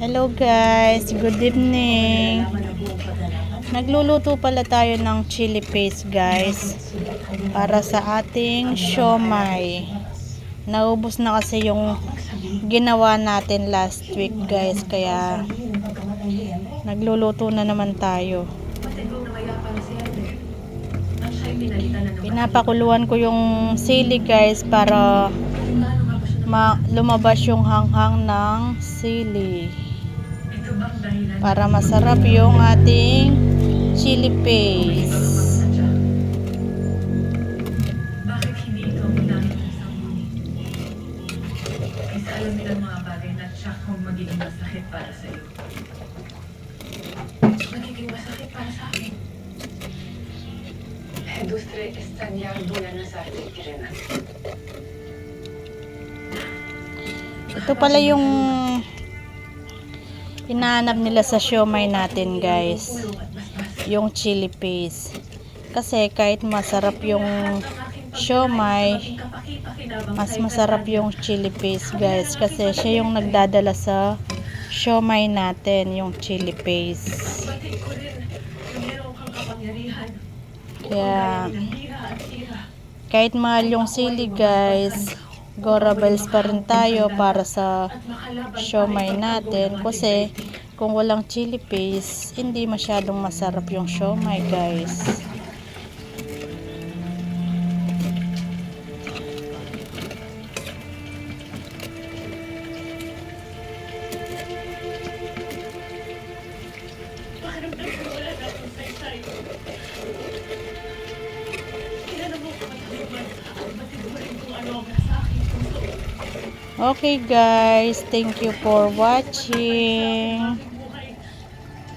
Hello guys, good evening. Nagluluto pala tayo ng chili paste guys para sa ating siomai. Naubos na kasi yung ginawa natin last week guys, kaya nagluluto na naman tayo. Pinapakuluan ko yung sili guys para lumabas yung hanghang ng sili, para masarap yung ating chili paste. Bakit hindi ito ang ginamit ng isang muni? Kasi alam nila mga bagay na tiyak kung magiging masakit para sa iyo. Magiging masakit para sa akin. Industria Estanyar Buenos Aires, Tirena. Ito pala yung hinahanap nila sa siomai natin guys, yung chili paste. Kasi kahit masarap yung siomai, mas masarap yung chili paste guys, kasi siya yung nagdadala sa siomai natin, yung chili paste. Kaya kahit mahal yung sili guys, go rebels pa rin tayo para sa siomai natin, kasi kung walang chili paste hindi masyadong masarap yung siomai guys. Okay guys, thank you for watching.